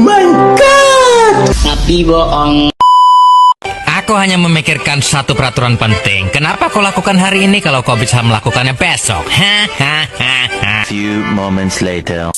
my god. Tapi bohong. Aku hanya memikirkan satu peraturan penting. Kenapa kau lakukan hari ini kalau kau bisa melakukannya besok? Few moments later.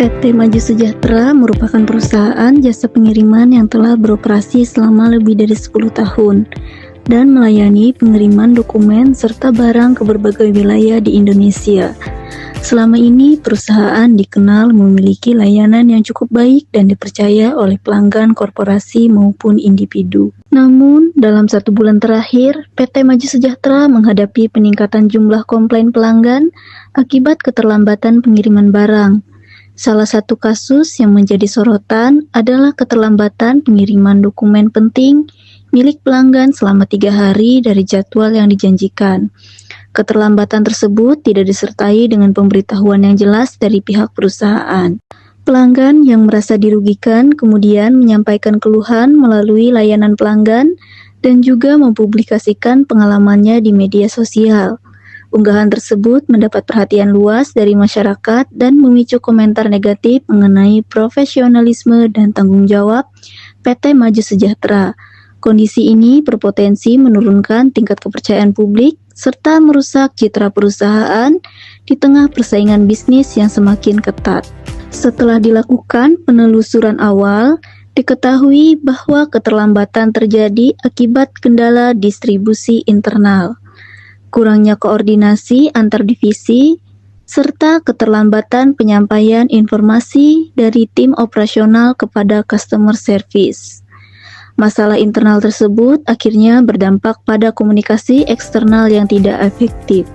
PT Maju Sejahtera merupakan perusahaan jasa pengiriman yang telah beroperasi selama lebih dari 10 tahun dan melayani pengiriman dokumen serta barang ke berbagai wilayah di Indonesia. Selama ini, perusahaan dikenal memiliki layanan yang cukup baik dan dipercaya oleh pelanggan korporasi maupun individu. Namun, dalam 1 bulan terakhir, PT Maju Sejahtera menghadapi peningkatan jumlah komplain pelanggan akibat keterlambatan pengiriman barang. Salah satu kasus yang menjadi sorotan adalah keterlambatan pengiriman dokumen penting milik pelanggan selama 3 hari dari jadwal yang dijanjikan. Keterlambatan tersebut tidak disertai dengan pemberitahuan yang jelas dari pihak perusahaan. Pelanggan yang merasa dirugikan kemudian menyampaikan keluhan melalui layanan pelanggan dan juga mempublikasikan pengalamannya di media sosial. Unggahan tersebut mendapat perhatian luas dari masyarakat dan memicu komentar negatif mengenai profesionalisme dan tanggung jawab PT Maju Sejahtera. Kondisi ini berpotensi menurunkan tingkat kepercayaan publik serta merusak citra perusahaan di tengah persaingan bisnis yang semakin ketat. Setelah dilakukan penelusuran awal, diketahui bahwa keterlambatan terjadi akibat kendala distribusi internal, kurangnya koordinasi antar divisi, serta keterlambatan penyampaian informasi dari tim operasional kepada customer service. Masalah internal tersebut akhirnya berdampak pada komunikasi eksternal yang tidak efektif.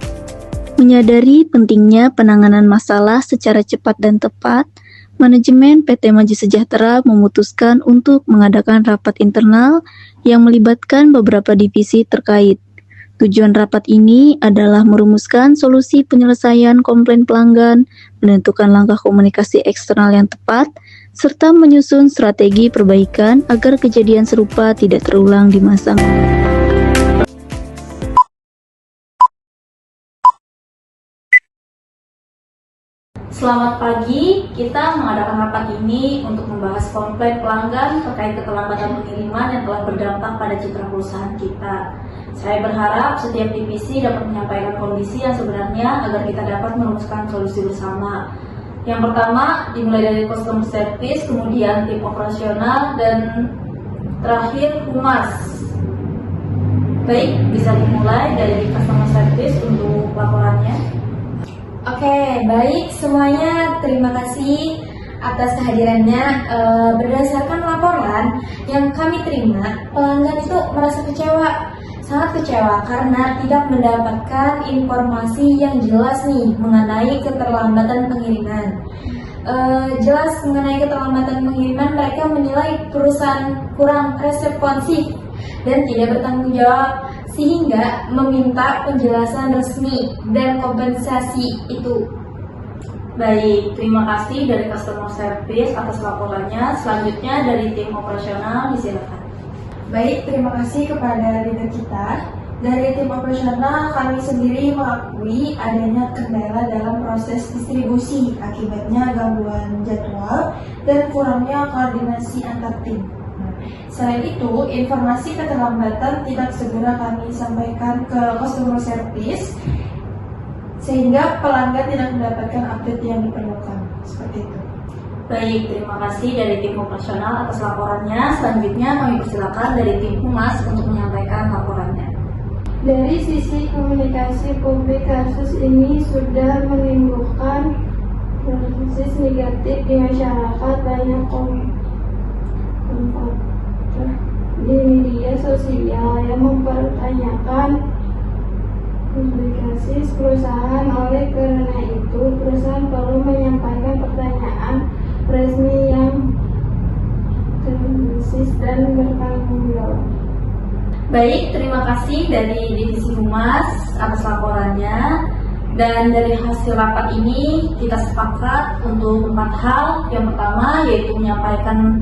Menyadari pentingnya penanganan masalah secara cepat dan tepat, manajemen PT Maju Sejahtera memutuskan untuk mengadakan rapat internal yang melibatkan beberapa divisi terkait. Tujuan rapat ini adalah merumuskan solusi penyelesaian komplain pelanggan, menentukan langkah komunikasi eksternal yang tepat, serta menyusun strategi perbaikan agar kejadian serupa tidak terulang di masa mendatang. Selamat pagi, kita mengadakan rapat ini untuk membahas komplain pelanggan terkait keterlambatan pengiriman yang telah berdampak pada citra perusahaan kita. Saya berharap setiap divisi dapat menyampaikan kondisi yang sebenarnya agar kita dapat merumuskan solusi bersama. Yang pertama, dimulai dari customer service, kemudian tim operasional, dan terakhir humas. Baik, bisa dimulai dari customer service untuk laporannya. Oke, baik semuanya, terima kasih atas kehadirannya. Berdasarkan laporan yang kami terima, pelanggan itu merasa sangat kecewa karena tidak mendapatkan informasi yang jelas nih mengenai keterlambatan pengiriman. Jelas mengenai keterlambatan pengiriman, mereka menilai perusahaan kurang responsif dan tidak bertanggung jawab, sehingga meminta penjelasan resmi dan kompensasi itu. Baik, terima kasih dari customer service atas laporannya. Selanjutnya dari tim operasional, disilakan. Baik, terima kasih kepada leader kita. Dari tim operasional, kami sendiri mengakui adanya kendala dalam proses distribusi akibatnya gangguan jadwal dan kurangnya koordinasi antar tim. Selain itu, informasi keterlambatan tidak segera kami sampaikan ke customer service sehingga pelanggan tidak mendapatkan update yang diperlukan. Seperti itu. Baik, terima kasih dari tim operasional atas laporannya. Selanjutnya kami persilakan dari tim humas untuk menyampaikan laporannya. Dari sisi komunikasi publik, kasus ini sudah menimbulkan proses negatif di masyarakat. Banyak di media sosial yang mempertanyakan komunikasi perusahaan. Oleh karena itu, perusahaan perlu menyampaikan pertanyaan resmi yang tertulis dan bertanggung jawab. Baik, terima kasih dari Divisi Humas atas laporannya. Dan dari hasil rapat ini kita sepakat untuk 4 hal. Yang pertama yaitu menyampaikan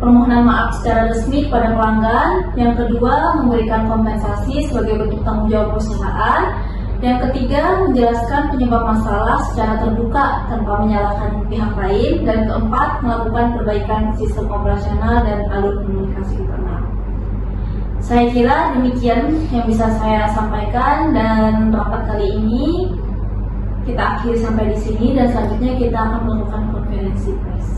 permohonan maaf secara resmi kepada pelanggan. Yang kedua, memberikan kompensasi sebagai bentuk tanggung jawab perusahaan. Yang ketiga, menjelaskan penyebab masalah secara terbuka tanpa menyalahkan pihak lain. Dan keempat, melakukan perbaikan sistem operasional dan alur komunikasi internal. Saya kira demikian yang bisa saya sampaikan, dan rapat kali ini kita akhiri sampai di sini, dan selanjutnya kita akan melakukan konferensi pers.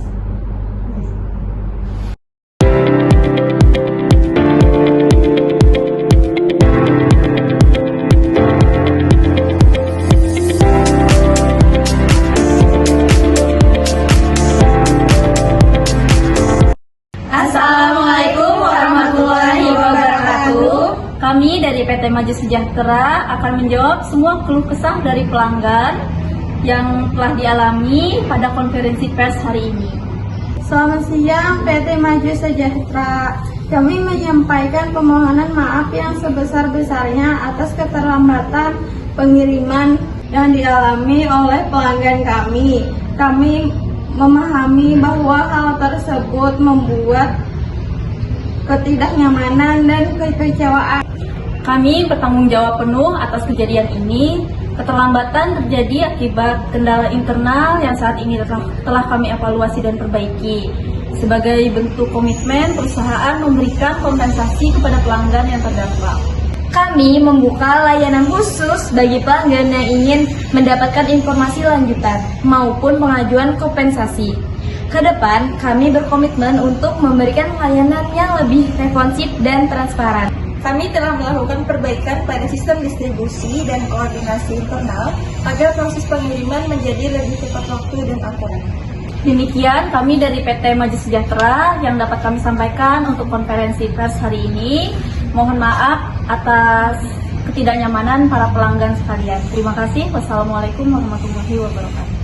Assalamualaikum warahmatullahi wabarakatuh. Kami dari PT Maju Sejahtera akan menjawab semua keluh kesah dari pelanggan yang telah dialami pada konferensi pers hari ini. Selamat siang PT Maju Sejahtera. Kami menyampaikan permohonan maaf yang sebesar-besarnya atas keterlambatan pengiriman yang dialami oleh pelanggan kami. Kami memahami bahwa hal tersebut membuat ketidaknyamanan dan kekecewaan. Kami bertanggung jawab penuh atas kejadian ini. Keterlambatan terjadi akibat kendala internal yang saat ini telah kami evaluasi dan perbaiki. Sebagai bentuk komitmen, perusahaan memberikan kompensasi kepada pelanggan yang terdampak. Kami membuka layanan khusus bagi pelanggan yang ingin mendapatkan informasi lanjutan maupun pengajuan kompensasi. Kedepan, kami berkomitmen untuk memberikan layanan yang lebih responsif dan transparan. Kami telah melakukan perbaikan pada sistem distribusi dan koordinasi internal agar proses pengiriman menjadi lebih tepat waktu dan akurat. Demikian kami dari PT Maju Sejahtera yang dapat kami sampaikan untuk konferensi pers hari ini. Mohon maaf atas ketidaknyamanan para pelanggan sekalian. Terima kasih. Wassalamualaikum warahmatullahi wabarakatuh.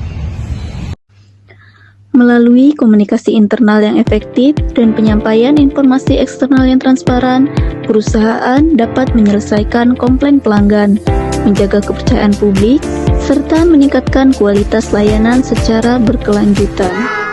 Melalui komunikasi internal yang efektif dan penyampaian informasi eksternal yang transparan, perusahaan dapat menyelesaikan komplain pelanggan, menjaga kepercayaan publik, serta meningkatkan kualitas layanan secara berkelanjutan.